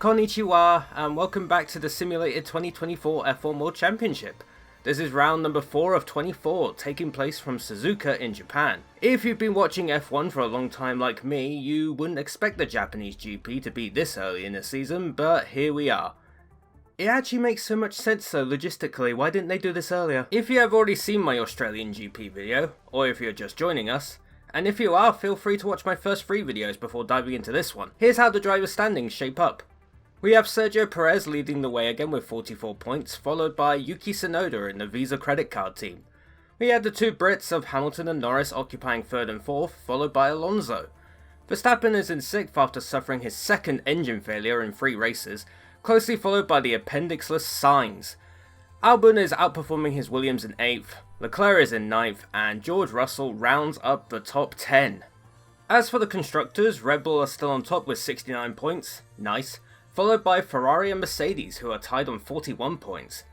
Konnichiwa, and welcome back to the simulated 2024 F1 World Championship. This is round number 4 of 24, taking place from Suzuka in Japan. If you've been watching F1 for a long time like me, you wouldn't expect the Japanese GP to be this early in the season, but here we are. It actually makes so much sense though logistically, why didn't they do this earlier? If you have already seen my Australian GP video, or if you're just joining us, and if you are, feel free to watch my first 3 videos before diving into this one. Here's how the driver standings shape up. We have Sergio Perez leading the way again with 44 points, followed by Yuki Tsunoda in the Visa credit card team. We had the two Brits of Hamilton and Norris occupying 3rd and 4th, followed by Alonso. Verstappen is in 6th after suffering his second engine failure in 3 races, closely followed by the appendixless Sainz. Albon is outperforming his Williams in 8th, Leclerc is in 9th, and George Russell rounds up the top 10. As for the constructors, Red Bull are still on top with 69 points, nice, followed by Ferrari and Mercedes, who are tied on 41 points.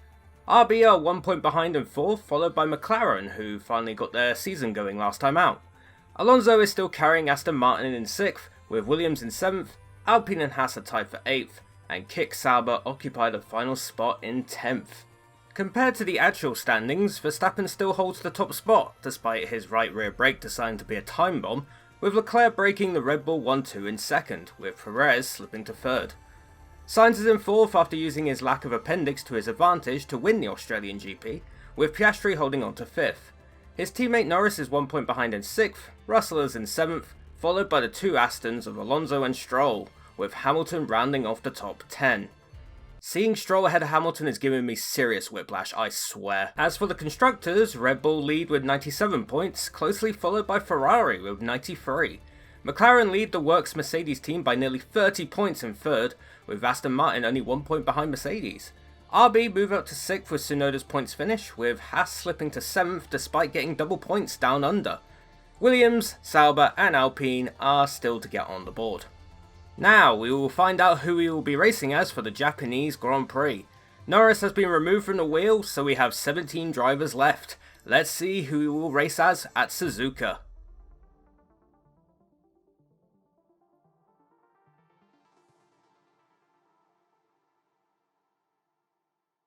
RB are 1 point behind in 4th, followed by McLaren, who finally got their season going last time out. Alonso is still carrying Aston Martin in 6th, with Williams in 7th, Alpine and Haas are tied for 8th, and Kik Sauber occupy the final spot in 10th. Compared to the actual standings, Verstappen still holds the top spot, despite his right rear brake deciding to be a time bomb, with Leclerc breaking the Red Bull 1-2 in 2nd, with Perez slipping to 3rd. Sainz is in 4th after using his lack of appendix to his advantage to win the Australian GP, with Piastri holding on to 5th. His teammate Norris is 1 point behind in 6th, Russell is in 7th, followed by the two Astons of Alonso and Stroll, with Hamilton rounding off the top 10. Seeing Stroll ahead of Hamilton is giving me serious whiplash, I swear. As for the constructors, Red Bull lead with 97 points, closely followed by Ferrari with 93. McLaren lead the Works Mercedes team by nearly 30 points in 3rd, with Aston Martin only 1 point behind Mercedes. RB move up to 6th with Tsunoda's points finish, with Haas slipping to 7th despite getting double points down under. Williams, Sauber and Alpine are still to get on the board. Now we will find out who we will be racing as for the Japanese Grand Prix. Norris has been removed from the wheel, so we have 17 drivers left. Let's see who we will race as at Suzuka.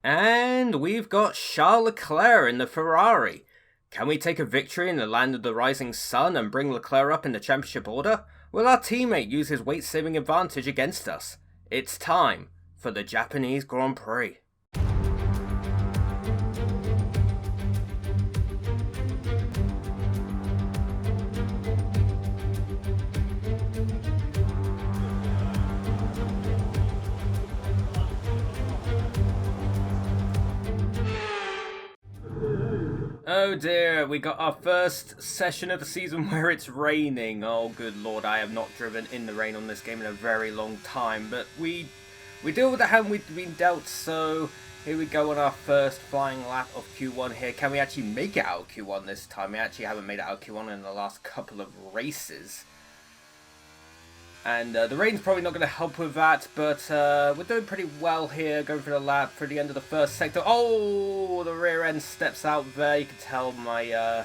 And we've got Charles Leclerc in the Ferrari. Can we take a victory in the land of the rising sun and bring Leclerc up in the championship order? Will our teammate use his weight-saving advantage against us? It's time for the Japanese Grand Prix. Oh dear, we got our first session of the season where it's raining. Oh good lord, I have not driven in the rain on this game in a very long time. But we deal with the hand we've been dealt, so here we go on our first flying lap of Q1 here. Can we actually make it out of Q1 this time? We actually haven't made it out of Q1 in the last couple of races. And the rain's probably not going to help with that, but we're doing pretty well here, going for the lap for the end of the first sector. Oh, the rear end steps out there. You can tell my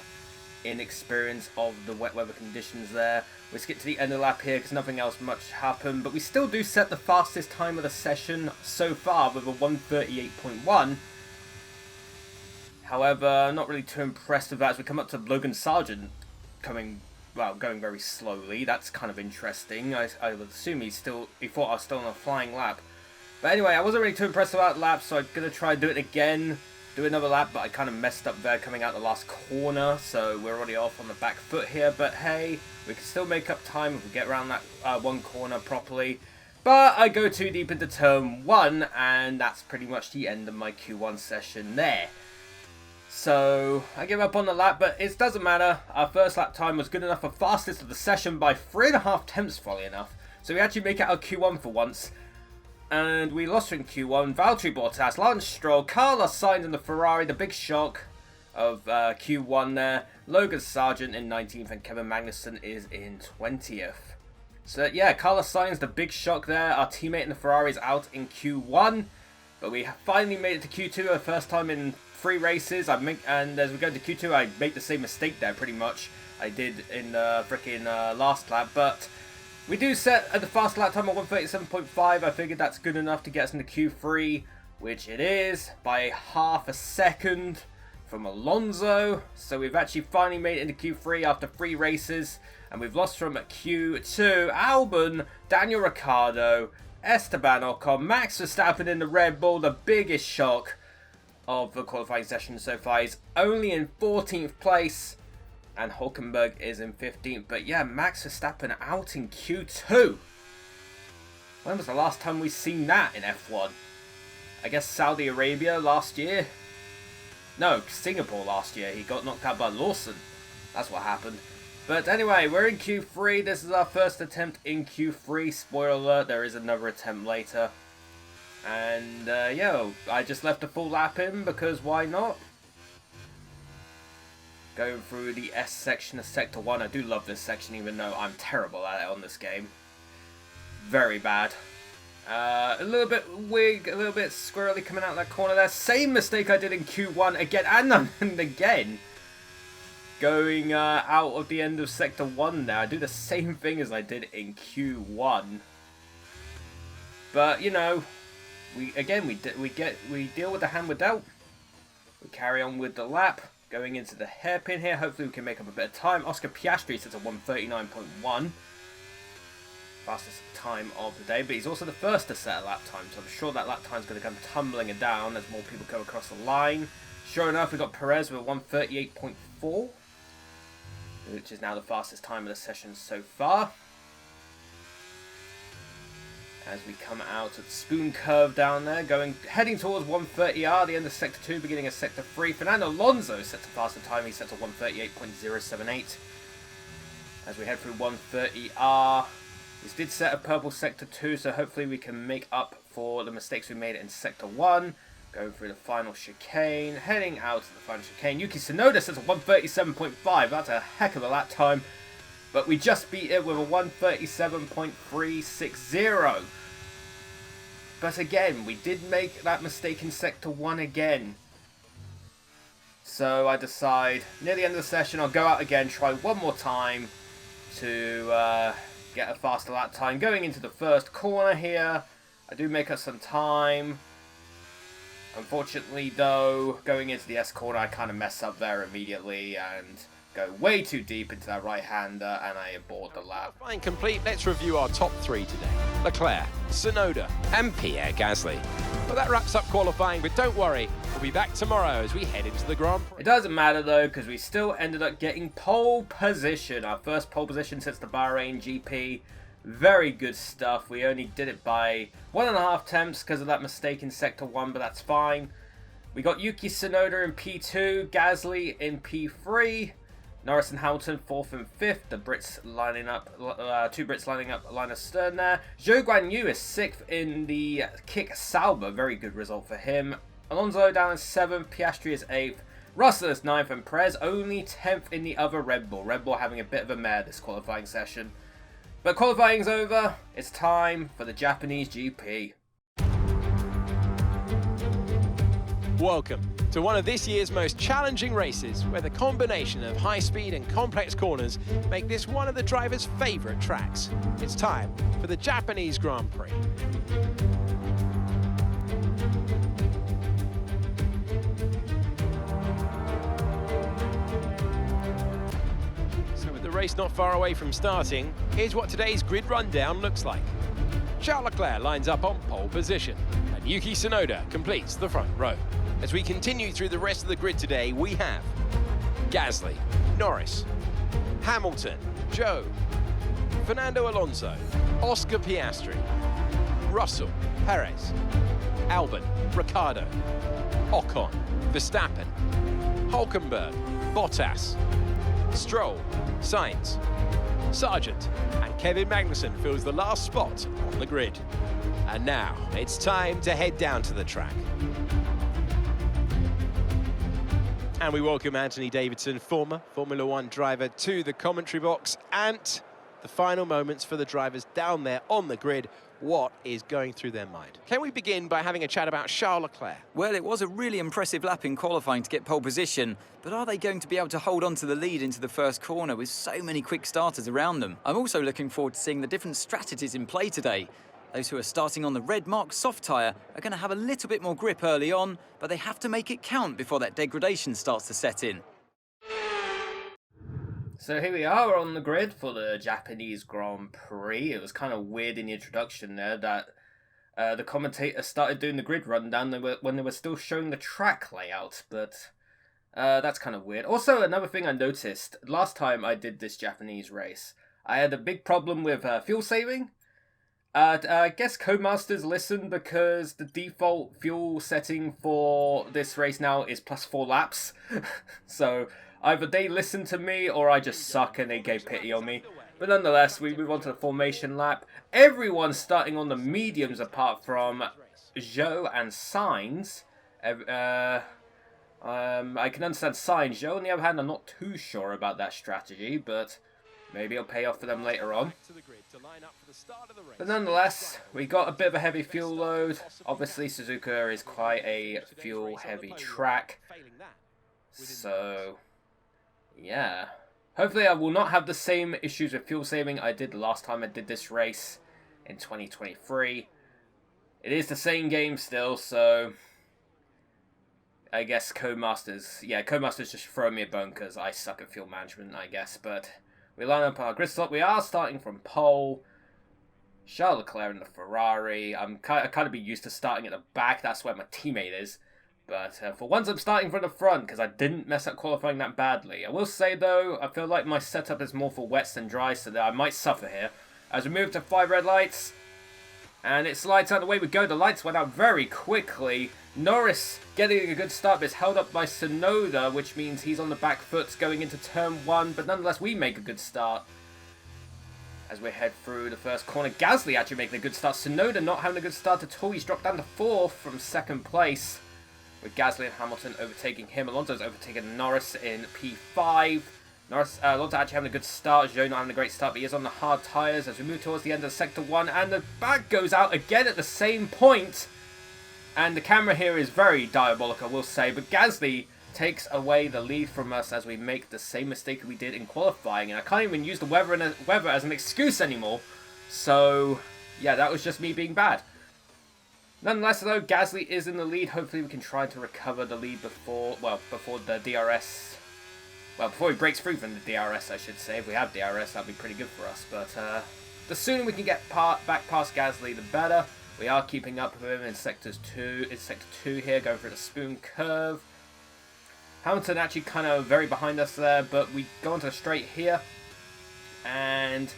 inexperience of the wet weather conditions there. We skip to the end of the lap here because nothing else much happened, but we still do set the fastest time of the session so far with a 1:38.1. However, I'm not really too impressed with that as we come up to Logan Sargent going very slowly. That's kind of interesting. I would assume he thought I was still on a flying lap. But anyway, I wasn't really too impressed with that lap, so I'm going to try and do it again. Do another lap, but I kind of messed up there coming out the last corner, so we're already off on the back foot here. But hey, we can still make up time if we get around that one corner properly. But I go too deep into turn 1, and that's pretty much the end of my Q1 session there. So, I give up on the lap, but it doesn't matter. Our first lap time was good enough for fastest of the session by 3.5 tenths, funnily enough. So we actually make it out of Q1 for once. And we lost in Q1. Valtteri Bottas, Lance Stroll, Carlos Sainz in the Ferrari, the big shock of Q1 there. Logan Sargent in 19th and Kevin Magnussen is in 20th. So yeah, Carlos Sainz, the big shock there. Our teammate in the Ferrari is out in Q1. But we finally made it to Q2 the first time in 3 races. And as we go to Q2, I make the same mistake there pretty much I did in the freaking last lap. But We do set at the fast lap time of 1:37.5. I figured that's good enough to get us into Q3, which it is, by half a second from Alonso. So we've actually finally made it into Q3 after 3 races, and we've lost from Q2. Albon, Daniel Ricciardo, Esteban Ocon, Max Verstappen in the Red Bull. The biggest shock of the qualifying session so far is only in 14th place, and Hulkenberg is in 15th. But yeah, Max Verstappen out in Q2. When was the last time we've seen that in F1? I guess Saudi Arabia last year? No, Singapore last year. He got knocked out by Lawson. That's what happened. But anyway, we're in Q3. This is our first attempt in Q3. Spoiler alert, there is another attempt later. And yeah, I just left a full lap in because why not? Going through the S section of Sector 1. I do love this section even though I'm terrible at it on this game. Very bad. A little bit wig, a little bit squirrely coming out that corner there. Same mistake I did in Q1 again and again. Going out of the end of Sector 1 now. I do the same thing as I did in Q1. But, you know, we deal with the hand we're dealt. We carry on with the lap. Going into the hairpin here. Hopefully we can make up a bit of time. Oscar Piastri sits at 1:39.1. Fastest time of the day, but he's also the first to set a lap time, so I'm sure that lap time is going to come tumbling down as more people go across the line. Sure enough, we've got Perez with 1:38.4, which is now the fastest time of the session so far. As we come out at the spoon curve down there, heading towards 1:30R, the end of Sector 2, beginning of Sector 3. Fernando Alonso sets a faster time, he sets a 1:38.078. As we head through 1:30R, this did set a purple Sector 2, so hopefully we can make up for the mistakes we made in Sector 1. Going through the final chicane, heading out to the final chicane. Yuki Tsunoda sets a 1:37.5, that's a heck of a lap time. But we just beat it with a 1:37.360. But again, we did make that mistake in Sector 1 again. So I decide, near the end of the session, I'll go out again, try one more time to get a faster lap time. Going into the first corner here, I do make up some time. Unfortunately though, going into the S corner, I kind of mess up there immediately and go way too deep into that right-hander, and I abort the lap. Fine, complete. Let's review our top 3 today. Leclerc, Tsunoda and Pierre Gasly. Well, that wraps up qualifying, but don't worry, we'll be back tomorrow as we head into the Grand Prix. It doesn't matter though, because we still ended up getting pole position. Our first pole position since the Bahrain GP. Very good stuff. We only did it by 1.5 attempts because of that mistake in Sector 1, but that's fine. We got Yuki Tsunoda in P2, Gasly in P3. Norris and Hamilton 4th and 5th. The Brits lining up, 2 Brits lining up Linus Stern there. Zhou Guanyu is 6th in the Kick Sauber. Very good result for him. Alonso down in 7th. Piastri is 8th. Russell is 9th. And Perez only 10th in the other Red Bull. Red Bull having a bit of a mare this qualifying session. But qualifying's over. It's time for the Japanese GP. Welcome to one of this year's most challenging races, where the combination of high speed and complex corners make this one of the drivers' favourite tracks. It's time for the Japanese Grand Prix. So with the race not far away from starting, here's what today's grid rundown looks like. Charles Leclerc lines up on pole position, and Yuki Tsunoda completes the front row. As we continue through the rest of the grid today, we have Gasly, Norris, Hamilton, Zhou, Fernando Alonso, Oscar Piastri, Russell, Perez, Albon, Ricciardo, Ocon, Verstappen, Hulkenberg, Bottas, Stroll, Sainz, Sargent, and Kevin Magnussen fills the last spot on the grid. And now it's time to head down to the track. And we welcome Anthony Davidson, former Formula One driver, to the commentary box. And The final moments for the drivers down there on the grid. What is going through their mind? Can we begin by having a chat about Charles Leclerc? Well, it was a really impressive lap in qualifying to get pole position, but are they going to be able to hold on to the lead into the first corner with so many quick starters around them? I'm also looking forward to seeing the different strategies in play today. Those who are starting on the red mark soft tyre are going to have a little bit more grip early on, but they have to make it count before that degradation starts to set in. So here we are on the grid for the Japanese Grand Prix. It was kind of weird in the introduction there that the commentator started doing the grid rundown when they were still showing the track layout, but that's kind of weird. Also, another thing I noticed, last time I did this Japanese race, I had a big problem with fuel saving. I guess Codemasters listened because the default fuel setting for this race now is +4 laps. So either they listened to me or I just suck and they gave pity on me. But nonetheless, we move on to the formation lap. Everyone's starting on the mediums apart from Zhou and Sainz. I can understand Sainz. Zhou, on the other hand, I'm not too sure about that strategy, but maybe it'll pay off for them later on. But nonetheless, we got a bit of a heavy fuel load. Obviously, Suzuka is quite a fuel-heavy track. So yeah. Hopefully I will not have the same issues with fuel saving I did last time I did this race in 2023. It is the same game still, so I guess Codemasters just throw me a bone because I suck at fuel management, I guess. But we line up our grid slot. We are starting from pole. Charles Leclerc in the Ferrari. I kind of be used to starting at the back. That's where my teammate is. But for once I'm starting from the front because I didn't mess up qualifying that badly. I will say though, I feel like my setup is more for wets than dry, so that I might suffer here. As we move to 5 red lights, and it's lights out, away we go. The lights went out very quickly. Norris getting a good start, but it's held up by Tsunoda, which means he's on the back foot going into turn 1. But nonetheless, we make a good start as we head through the first corner. Gasly actually making a good start. Tsunoda not having a good start at all. He's dropped down to 4th from 2nd place, with Gasly and Hamilton overtaking him. Alonso's overtaken Norris in P5. Alonso actually having a good start. Zhou not having a great start, but he is on the hard tyres as we move towards the end of Sector 1. And the back goes out again at the same point. And the camera here is very diabolical, I will say. But Gasly takes away the lead from us as we make the same mistake we did in qualifying. And I can't even use the weather as an excuse anymore. So, yeah, that was just me being bad. Nonetheless, though, Gasly is in the lead. Hopefully we can try to recover the lead before the DRS. Well, before he breaks through from the DRS, I should say. If we have DRS, that'd be pretty good for us. But the sooner we can get back past Gasly, the better. We are keeping up with him in Sector 2 here, going through the spoon curve. Hamilton actually kind of very behind us there, but we go onto the straight here. And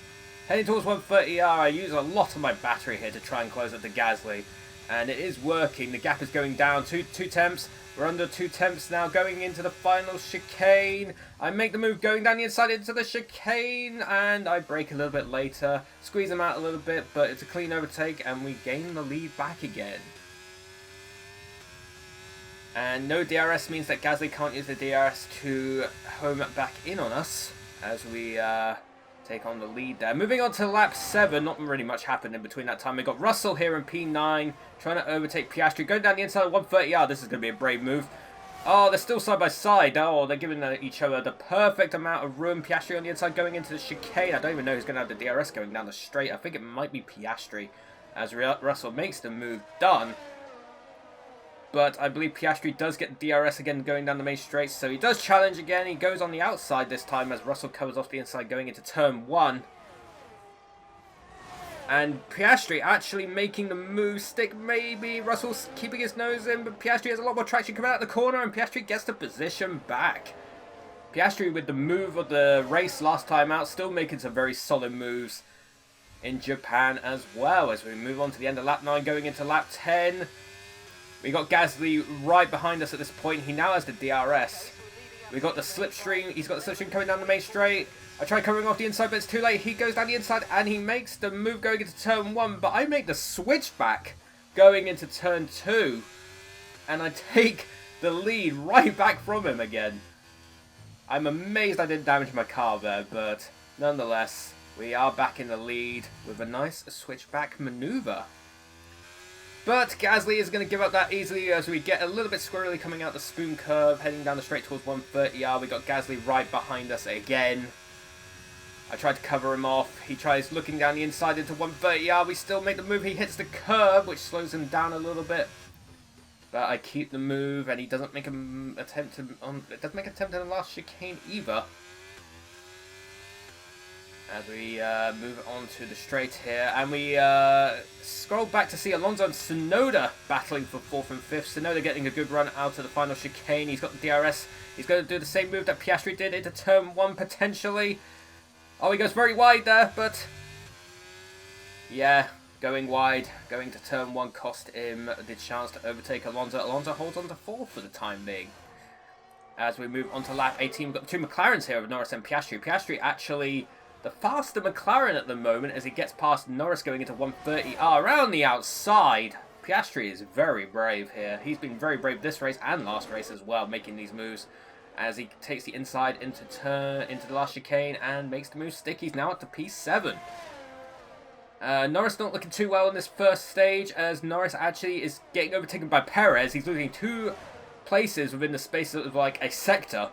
heading towards 130R, I use a lot of my battery here to try and close up to Gasly. And it is working. The gap is going down. Two temps. We're under 2 temps now, going into the final chicane. I make the move going down the inside into the chicane, and I brake a little bit later. Squeeze them out a little bit, but it's a clean overtake, and we gain the lead back again. And no DRS means that Gasly can't use the DRS to home back in on us as we take on the lead there. Moving on to lap 7, not really much happened in between that time. We got Russell here in P9, trying to overtake Piastri, going down the inside of 130R. This is going to be a brave move. Oh, they're still side by side. Oh, they're giving each other the perfect amount of room. Piastri on the inside going into the chicane. I don't even know who's going to have the DRS going down the straight. I think it might be Piastri as Russell makes the move done. But I believe Piastri does get DRS again going down the main straight, so he does challenge again. He goes on the outside this time as Russell covers off the inside going into turn 1. And Piastri actually making the move stick, maybe. Russell's keeping his nose in, but Piastri has a lot more traction coming out of the corner, and Piastri gets the position back. Piastri with the move of the race last time out, still making some very solid moves in Japan as well. As we move on to the end of lap 9, going into lap 10. We got Gasly right behind us at this point. He now has the DRS. We got the slipstream. He's got the slipstream coming down the main straight. I try covering off the inside, but it's too late. He goes down the inside and he makes the move going into turn 1. But I make the switch back going into turn 2. And I take the lead right back from him again. I'm amazed I didn't damage my car there, but nonetheless, We are back in the lead with a nice switchback maneuver. But Gasly is going to give up that easily as we get a little bit squirrely coming out the spoon curve, heading down the straight towards 130R. We got Gasly right behind us again. I tried to cover him off. He tries looking down the inside into 130R. We still make the move. He hits the curb, which slows him down a little bit. But I keep the move, and he doesn't make an attempt on the last chicane either. As we move on to the straight here, and we scroll back to see Alonso and Tsunoda battling for 4th and 5th. Tsunoda getting a good run out of the final chicane. He's got the DRS. He's going to do the same move that Piastri did into turn 1 potentially. Oh, he goes very wide there, but yeah, going wide, going to turn 1 cost him the chance to overtake Alonso. Alonso holds on to 4th for the time being. As we move on to lap 18, we've got the two McLarens here of Norris and Piastri. Piastri actually the faster McLaren at the moment as he gets past Norris going into 130R around the outside. Piastri is very brave here. He's been very brave this race and last race as well, making these moves as he takes the inside into the last chicane and makes the move stick. He's now up to P7. Norris not looking too well in this first stage as Norris actually is getting overtaken by Perez. He's losing 2 places within the space of like a sector.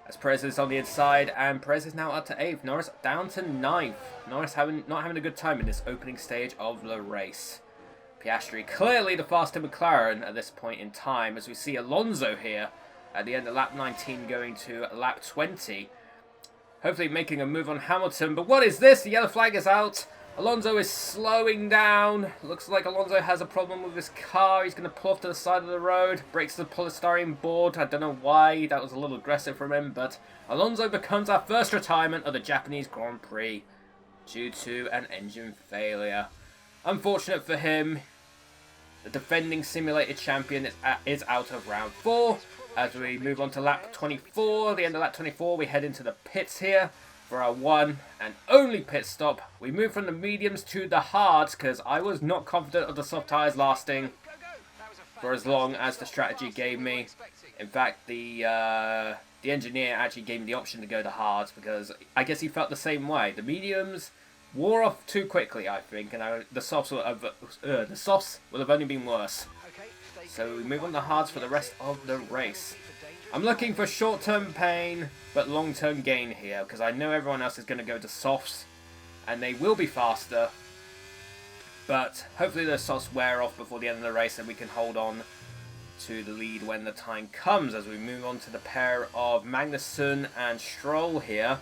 As Perez is on the inside, and Perez is now up to 8th. Norris down to 9th. Norris not having a good time in this opening stage of the race. Piastri clearly the faster McLaren at this point in time, as we see Alonso here at the end of lap 19 going to lap 20. Hopefully making a move on Hamilton, but what is this? The yellow flag is out. Alonso is slowing down. Looks like Alonso has a problem with his car. He's going to pull off to the side of the road. Breaks the polystyrene board. I don't know why. That was a little aggressive from him. But Alonso becomes our first retirement of the Japanese Grand Prix due to an engine failure. Unfortunate for him. The defending simulated champion is out of round 4. As we move on to lap 24. The end of lap 24, we head into the pits here for our one and only pit stop. We move from the mediums to the hards because I was not confident of the soft tyres lasting for as long as the strategy gave me. In fact, the engineer actually gave me the option to go to hards because I guess he felt the same way. The mediums wore off too quickly, I think, and the softs would have only been worse. So we move on to hards for the rest of the race. I'm looking for short-term pain, but long-term gain here, because I know everyone else is going to go to softs, and they will be faster, but hopefully the softs wear off before the end of the race, and we can hold on to the lead when the time comes, as we move on to the pair of Magnussen and Stroll here,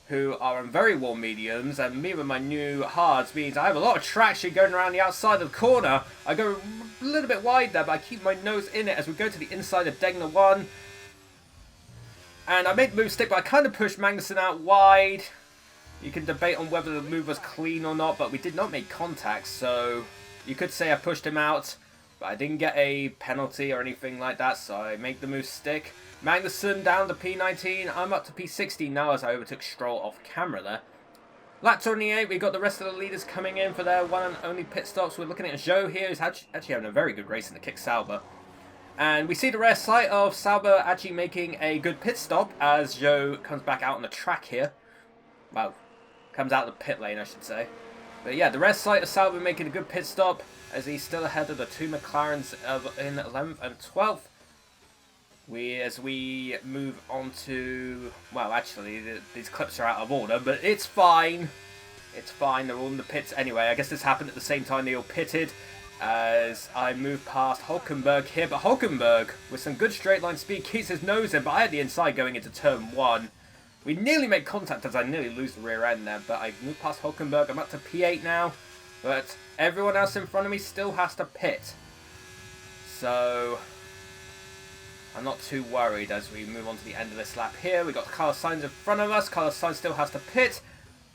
who are on very warm mediums, and me with my new hards means I have a lot of traction going around the outside of the corner. I go a little bit wide there, but I keep my nose in it as we go to the inside of Degner 1. And I made the move stick, but I kind of pushed Magnussen out wide. You can debate on whether the move was clean or not, but we did not make contact, so you could say I pushed him out, but I didn't get a penalty or anything like that, so I make the move stick. Magnussen down to P19. I'm up to P16 now as I overtook Stroll off camera there. Lap 28, we got the rest of the leaders coming in for their one and only pit stops. We're looking at Zhou here, who's actually having a very good race in the kick Sauber. And we see the rare sight of Sauber actually making a good pit stop as Zhou comes back out on the track here. Well, comes out of the pit lane, I should say. But yeah, the rare sight of Sauber making a good pit stop as he's still ahead of the two McLarens in 11th and 12th. As we move on to, well, actually, these clips are out of order, but it's fine. It's fine, they're all in the pits anyway. I guess this happened at the same time they all pitted as I move past Hulkenberg here. But Hulkenberg, with some good straight line speed, keeps his nose in, but I had the inside going into turn 1. We nearly make contact as I nearly lose the rear end there, but I moved past Hulkenberg. I'm up to P8 now, but everyone else in front of me still has to pit. So I'm not too worried as we move on to the end of this lap here. We've got Carlos Sainz in front of us. Carlos Sainz still has to pit.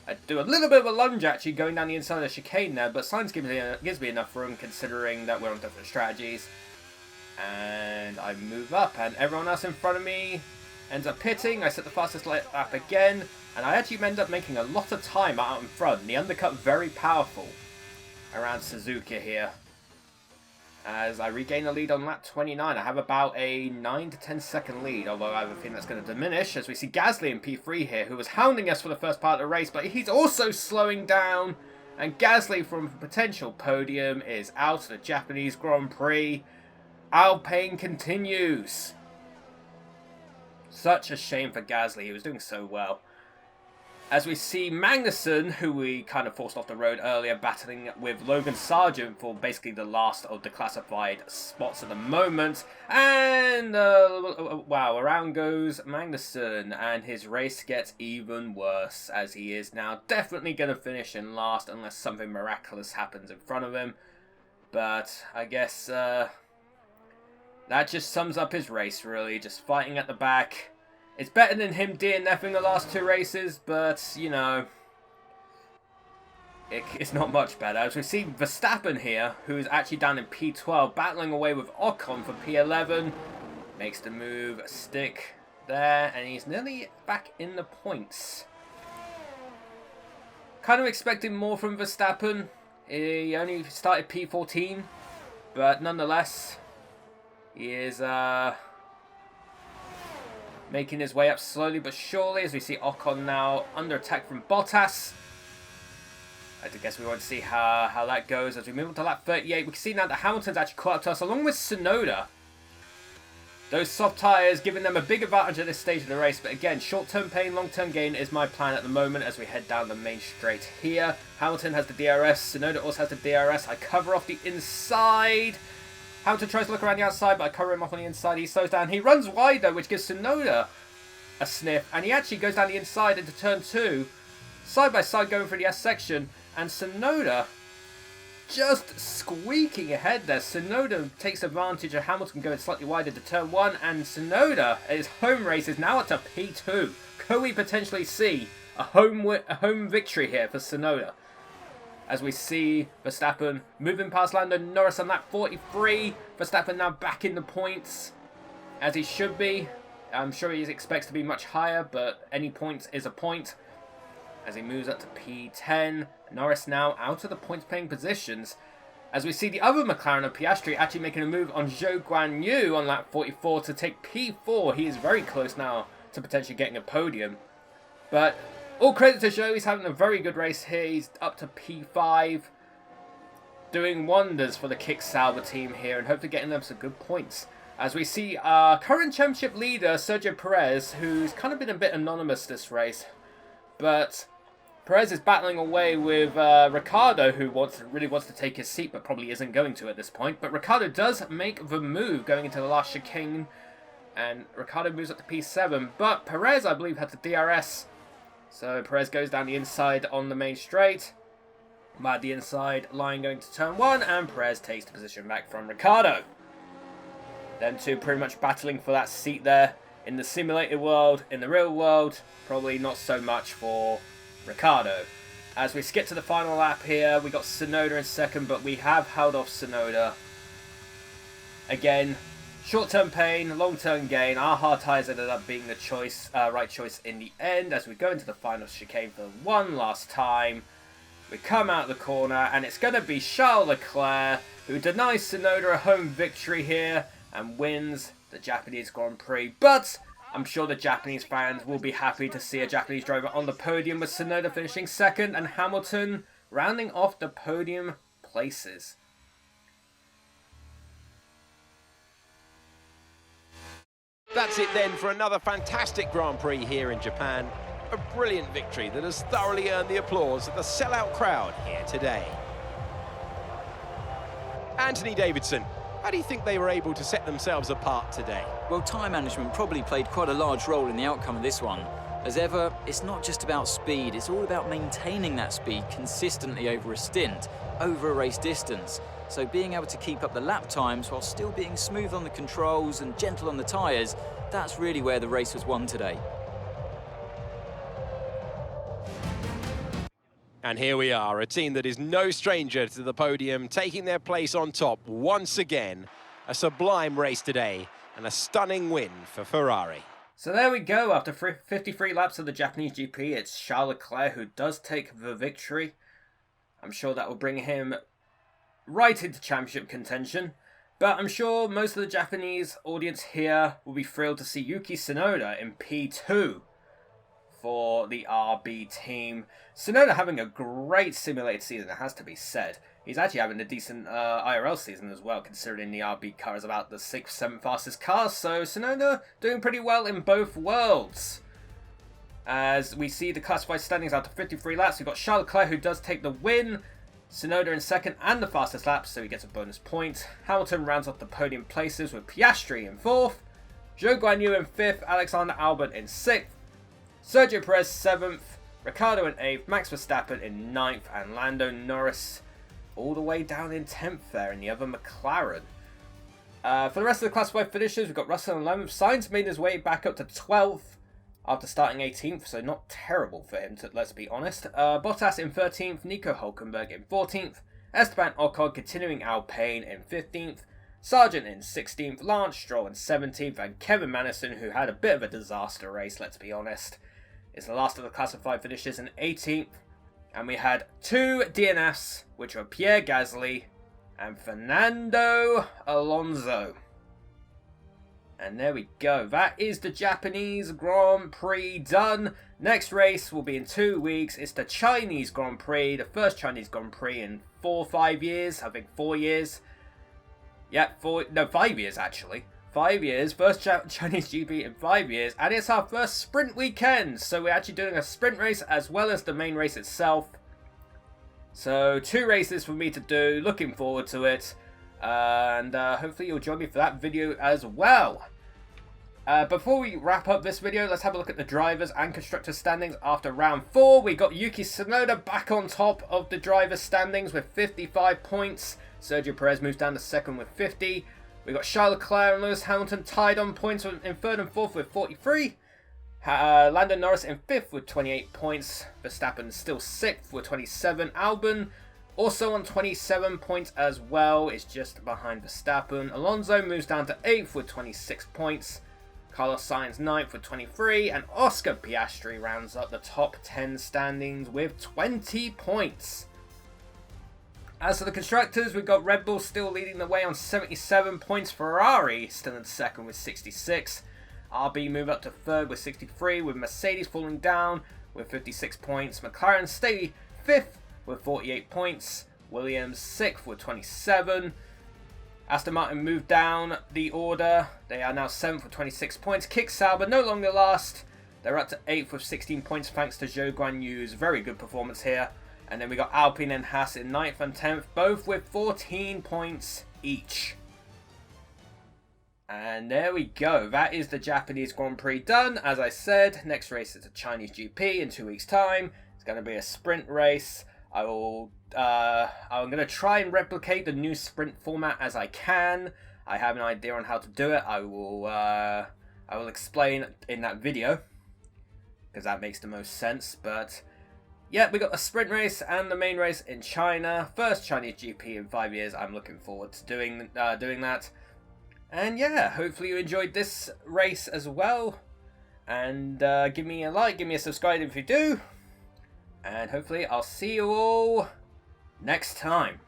I do a little bit of a lunge actually going down the inside of the chicane there, but Sainz gives me enough room considering that we're on different strategies. And I move up, and everyone else in front of me ends up pitting. I set the fastest lap again, and I actually end up making a lot of time out in front. The undercut very powerful around Suzuka here. as I regain the lead on lap 29. I have about a 9 to 10 second lead, although I have a feeling that's going to diminish as we see Gasly in P3 here, who was hounding us for the first part of the race, but he's also slowing down, and Gasly from potential podium is out of the Japanese Grand Prix. Alpine continues. Such a shame for Gasly, he was doing so well. As we see Magnussen, who we kind of forced off the road earlier, battling with Logan Sargent for basically the last of the classified spots at the moment. And, wow, around goes Magnussen, and his race gets even worse, as he is now definitely going to finish in last unless something miraculous happens in front of him. But I guess that just sums up his race, really, just fighting at the back. It's better than him DNFing the last 2 races, but, you know, it's not much better. As we see Verstappen here, who's actually down in P12, battling away with Ocon for P11. Makes the move stick there, and he's nearly back in the points. Kind of expecting more from Verstappen. He only started P14, but nonetheless, he is making his way up slowly but surely as we see Ocon now under attack from Bottas. I guess we want to see how that goes as we move on to lap 38. We can see now that Hamilton's actually caught up to us along with Tsunoda. Those soft tyres giving them a big advantage at this stage of the race. But again, short-term pain, long-term gain is my plan at the moment as we head down the main straight here. Hamilton has the DRS. Tsunoda also has the DRS. I cover off the inside. Hamilton tries to look around the outside, but I cover him off on the inside. He slows down. He runs wide, though, which gives Tsunoda a sniff. And he actually goes down the inside into turn 2. Side by side going through the S section. And Tsunoda just squeaking ahead there. Tsunoda takes advantage of Hamilton going slightly wide into turn 1. And Tsunoda, his home race, is now up to P2. Could we potentially see a home victory here for Tsunoda? As we see Verstappen moving past Lando Norris on lap 43. Verstappen now back in the points, as he should be. I'm sure he expects to be much higher, but any point is a point. As he moves up to P10. Norris now out of the points-paying positions. As we see the other McLaren of Piastri actually making a move on Zhou Guanyu on lap 44 to take P4. He is very close now to potentially getting a podium. But all credit to Zhou, he's having a very good race here. He's up to P5. Doing wonders for the Kick Sauber team here and hopefully getting them some good points. As we see our current championship leader, Sergio Perez, who's kind of been a bit anonymous this race. But Perez is battling away with Ricciardo, who really wants to take his seat, but probably isn't going to at this point. But Ricciardo does make the move going into the last chicane. And Ricciardo moves up to P7. But Perez, I believe, had the DRS. So Perez goes down the inside on the main straight. By the inside line going to turn 1. And Perez takes the position back from Ricciardo. Them two pretty much battling for that seat there. In the simulated world, in the real world, probably not so much for Ricciardo. As we skip to the final lap here, we got Tsunoda in second, but we have held off Tsunoda. Again, short-term pain, long-term gain. Our hard tyres ended up being the right choice in the end. As we go into the final chicane for one last time, we come out the corner, and it's going to be Charles Leclerc who denies Tsunoda a home victory here and wins the Japanese Grand Prix. But I'm sure the Japanese fans will be happy to see a Japanese driver on the podium, with Tsunoda finishing second and Hamilton rounding off the podium places. That's it then for another fantastic Grand Prix here in Japan. A brilliant victory that has thoroughly earned the applause of the sellout crowd here today. Anthony Davidson, how do you think they were able to set themselves apart today? Well, time management probably played quite a large role in the outcome of this one. As ever, it's not just about speed, it's all about maintaining that speed consistently over a stint, over a race distance. So being able to keep up the lap times while still being smooth on the controls and gentle on the tyres, that's really where the race was won today. And here we are, a team that is no stranger to the podium, taking their place on top once again. A sublime race today and a stunning win for Ferrari. So there we go, after 53 laps of the Japanese GP, it's Charles Leclerc who does take the victory. I'm sure that will bring him right into championship contention. But I'm sure most of the Japanese audience here will be thrilled to see Yuki Tsunoda in P2 for the RB team. Tsunoda having a great simulated season, it has to be said. He's actually having a decent IRL season as well, considering the RB car is about the 6th, 7th fastest car. So Tsunoda doing pretty well in both worlds. As we see the classified standings after 53 laps, we've got Charles Leclerc, who does take the win. Tsunoda in second and the fastest lap, so he gets a bonus point. Hamilton rounds off the podium places with Piastri in 4th. Zhou Guanyu in 5th, Alexander Albon in 6th. Sergio Perez 7th, Ricciardo in 8th, Max Verstappen in 9th, and Lando Norris all the way down in 10th there in the other McLaren. For the rest of the classified finishers, we've got Russell in 11th. Sainz made his way back up to 12th after starting 18th, so not terrible for him, let's be honest. Bottas in 13th, Nico Hülkenberg in 14th, Esteban Ocon continuing Alpine in 15th, Sargent in 16th, Lance Stroll in 17th, and Kevin Magnussen, who had a bit of a disaster race, let's be honest, is the last of the classified finishers in 18th. And we had 2 DNFs, which were Pierre Gasly and Fernando Alonso. And there we go. That is the Japanese Grand Prix done. Next race will be in 2 weeks. It's the Chinese Grand Prix. The first Chinese Grand Prix in 4 or 5 years. I think 4 years. Yeah, 5 years actually. 5 years. First Chinese GP in 5 years. And it's our first sprint weekend. So we're actually doing a sprint race as well as the main race itself. So 2 races for me to do. Looking forward to it. And hopefully you'll join me for that video as well. Before we wrap up this video, let's have a look at the drivers and constructors standings after round 4. We got Yuki Tsunoda back on top of the drivers standings with 55 points. Sergio Perez moves down to second with 50. We got Charles Leclerc and Lewis Hamilton tied on points in third and fourth with 43. Lando Norris in 5th with 28 points. Verstappen still 6th with 27. Albon also on 27 points as well, is just behind Verstappen. Alonso moves down to 8th with 26 points. Carlos Sainz 9th with 23. And Oscar Piastri rounds up the top 10 standings with 20 points. As for the constructors, we've got Red Bull still leading the way on 77 points. Ferrari still in second with 66. RB move up to third with 63, with Mercedes falling down with 56 points. McLaren stay 5th with 48 points. Williams 6th with 27. Aston Martin moved down the order. They are now 7th with 26 points. Kick Sauber no longer last. They're up to 8th with 16 points thanks to Zhou Guanyu's very good performance here. And then we got Alpine and Haas in 9th and 10th, both with 14 points each. And there we go. That is the Japanese Grand Prix done. As I said, next race is a Chinese GP in 2 weeks' time. It's going to be a sprint race. I'm going to try and replicate the new sprint format as I can. I have an idea on how to do it. I will explain in that video because that makes the most sense. But yeah, we got a sprint race and the main race in China. First Chinese GP in 5 years. I'm looking forward to doing that. And yeah, hopefully you enjoyed this race as well. And give me a like, give me a subscribe if you do. And hopefully I'll see you all next time.